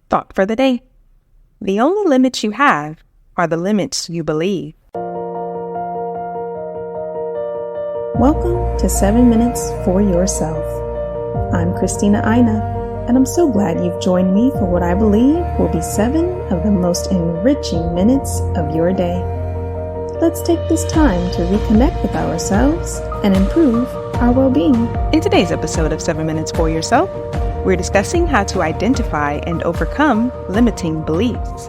Thought for the day. The only limits you have are the limits you believe. Welcome to 7 Minutes for Yourself. I'm Christina Aina, and I'm so glad you've joined me for what I believe will be 7 of the most enriching minutes of your day. Let's take this time to reconnect with ourselves and improve our well-being. In today's episode of 7 Minutes for Yourself, we're discussing how to identify and overcome limiting beliefs.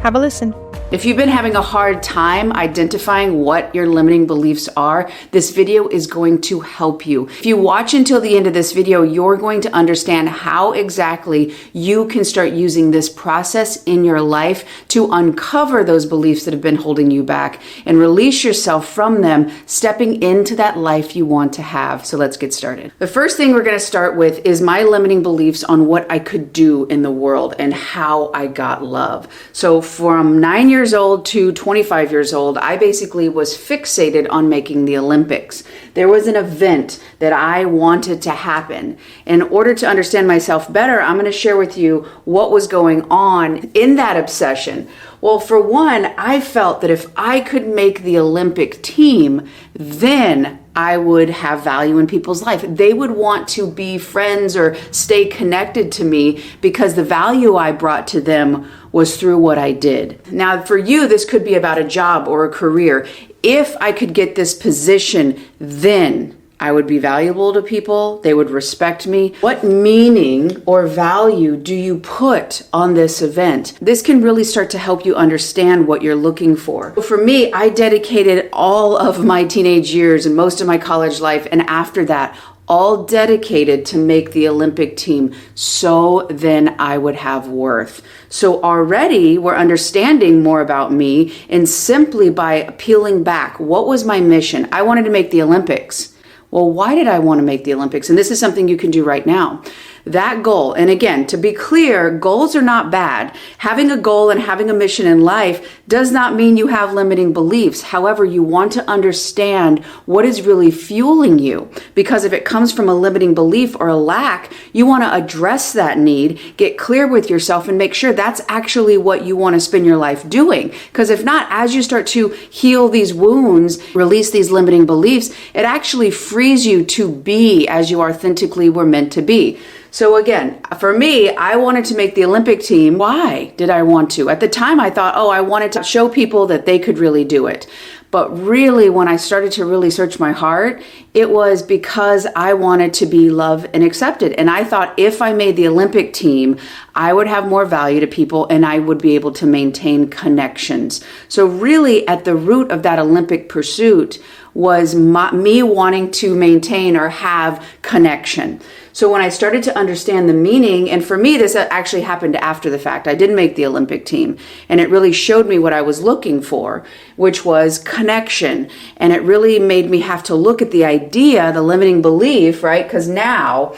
Have a listen. If you've been having a hard time identifying what your limiting beliefs are, this video is going to help you. If you watch until the end of this video, you're going to understand how exactly you can start using this process in your life to uncover those beliefs that have been holding you back and release yourself from them, stepping into that life you want to have. So let's get started. The first thing we're going to start with is my limiting beliefs on what I could do in the world and how I got love. So from 9 years old to 25 years old, I basically was fixated on making the Olympics. There was an event that I wanted to happen. In order to understand myself better, I'm going to share with you what was going on in that obsession. Well, for one, I felt that if I could make the Olympic team, then I would have value in people's life. They would want to be friends or stay connected to me because the value I brought to them was through what I did. Now, for you, this could be about a job or a career. If I could get this position, then I would be valuable to people. They would respect me. What meaning or value do you put on this event? This can really start to help you understand what you're looking for. For me, I dedicated all of my teenage years and most of my college life, and after that, all dedicated to make the Olympic team so then I would have worth. So already we're understanding more about me, and simply by peeling back, what was my mission? I wanted to make the Olympics. Well, why did I want to make the Olympics? And this is something you can do right now. That goal, and again, to be clear, goals are not bad. Having a goal and having a mission in life does not mean you have limiting beliefs. However, you want to understand what is really fueling you. Because if it comes from a limiting belief or a lack, you want to address that need, get clear with yourself, and make sure that's actually what you want to spend your life doing. Because if not, as you start to heal these wounds, release these limiting beliefs, it actually frees you to be as you authentically were meant to be. So again, for me, I wanted to make the Olympic team. Why did I want to? At the time, I thought, I wanted to show people that they could really do it. But really, when I started to really search my heart, it was because I wanted to be loved and accepted. And I thought if I made the Olympic team, I would have more value to people and I would be able to maintain connections. So really, at the root of that Olympic pursuit was me wanting to maintain or have connection. So when I started to understand the meaning, and for me, this actually happened after the fact. I didn't make the Olympic team, and it really showed me what I was looking for, which was connection. And it really made me have to look at the idea, the limiting belief, right? Because now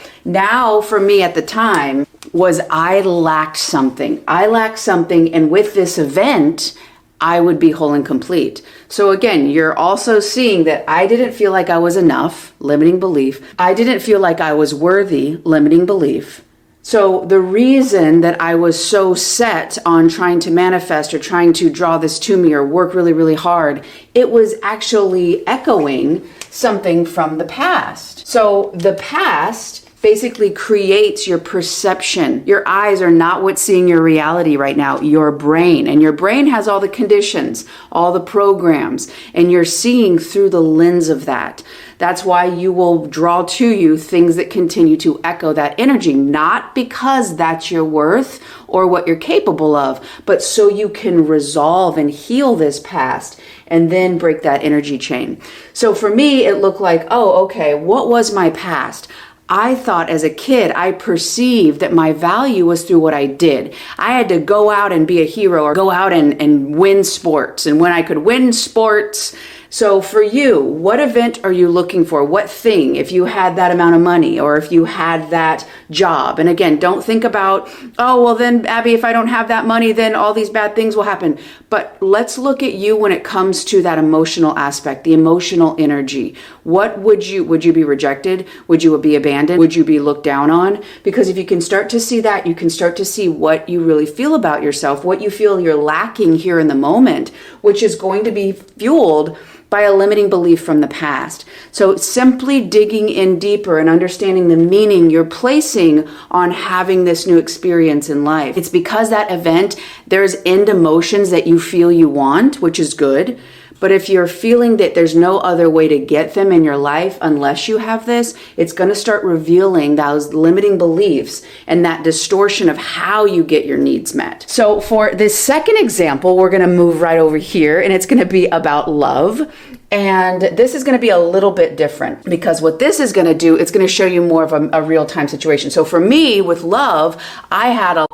for me at the time was I lacked something. And with this event, I would be whole and complete. So again, you're also seeing that I didn't feel like I was enough, limiting belief. I didn't feel like I was worthy, limiting belief. So the reason that I was so set on trying to manifest or trying to draw this to me or work really, really hard, it was actually echoing something from the past. So the past basically creates your perception. Your eyes are not what's seeing your reality right now, your brain. And your brain has all the conditions, all the programs, and you're seeing through the lens of that. That's why you will draw to you things that continue to echo that energy, not because that's your worth or what you're capable of, but so you can resolve and heal this past and then break that energy chain. So for me, it looked like, what was my past? I thought as a kid, I perceived that my value was through what I did. I had to go out and be a hero or go out and win sports. And when I could win sports, So for you, what event are you looking for? What thing, if you had that amount of money or if you had that job? And again, don't think about, oh, well then, Abby, if I don't have that money, then all these bad things will happen. But let's look at you when it comes to that emotional aspect, the emotional energy. What would you be rejected? Would you be abandoned? Would you be looked down on? Because if you can start to see that, you can start to see what you really feel about yourself, what you feel you're lacking here in the moment, which is going to be fueled by a limiting belief from the past. So simply digging in deeper and understanding the meaning you're placing on having this new experience in life. It's because that event, there's end emotions that you feel you want, which is good. But if you're feeling that there's no other way to get them in your life unless you have this, it's going to start revealing those limiting beliefs and that distortion of how you get your needs met. So for this second example, we're going to move right over here, and it's going to be about love. And this is going to be a little bit different because what this is going to do, it's going to show you more of a real-time situation. So for me, with love, I had a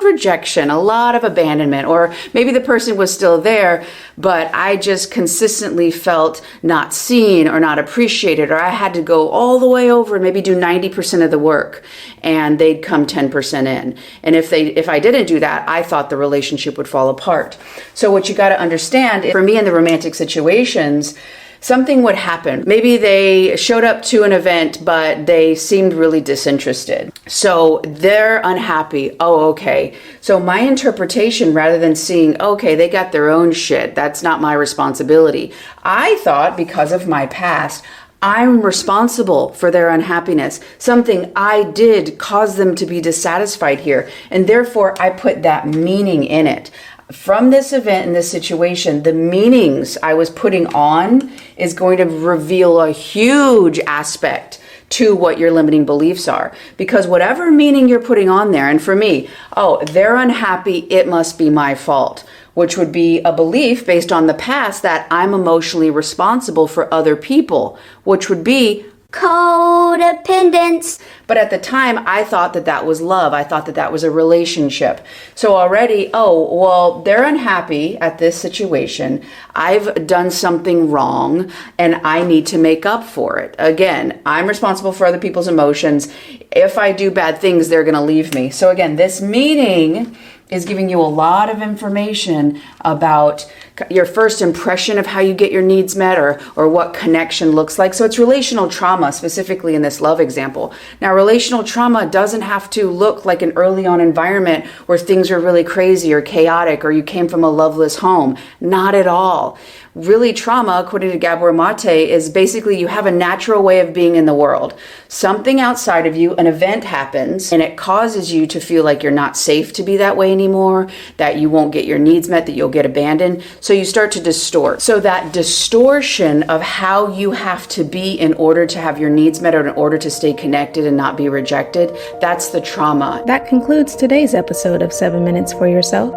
rejection, a lot of abandonment, or maybe the person was still there, but I just consistently felt not seen or not appreciated, or I had to go all the way over and maybe do 90% of the work and they'd come 10% in. And if I didn't do that, I thought the relationship would fall apart. So what you got to understand, for me in the romantic situations, something would happen. Maybe they showed up to an event, but they seemed really disinterested. So they're unhappy. Oh, okay. So my interpretation, rather than seeing, okay, they got their own shit, that's not my responsibility. I thought because of my past, I'm responsible for their unhappiness. Something I did caused them to be dissatisfied here. And therefore, I put that meaning in it. From this event and this situation, the meanings I was putting on is going to reveal a huge aspect to what your limiting beliefs are. Because whatever meaning you're putting on there, and for me, oh, they're unhappy, it must be my fault, which would be a belief based on the past that I'm emotionally responsible for other people, which would be codependence. But at the time, I thought that that was love. I thought that that was a relationship. So already, oh, well, they're unhappy at this situation. I've done something wrong and I need to make up for it. Again, I'm responsible for other people's emotions. If I do bad things, they're going to leave me. So again, this meaning is giving you a lot of information about your first impression of how you get your needs met or what connection looks like. So it's relational trauma, specifically in this love example. Now, relational trauma doesn't have to look like an early on environment where things are really crazy or chaotic or you came from a loveless home. Not at all. Really, trauma, according to Gabor Mate, is basically you have a natural way of being in the world. Something outside of you, an event happens, and it causes you to feel like you're not safe to be that way anymore, that you won't get your needs met, that you'll get abandoned. So you start to distort. So that distortion of how you have to be in order to have your needs met or in order to stay connected and not be rejected, that's the trauma. That concludes today's episode of 7 Minutes for Yourself.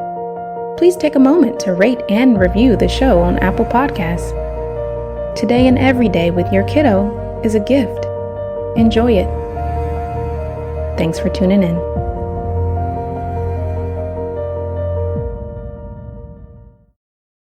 Please take a moment to rate and review the show on Apple Podcasts. Today and every day with your kiddo is a gift. Enjoy it. Thanks for tuning in.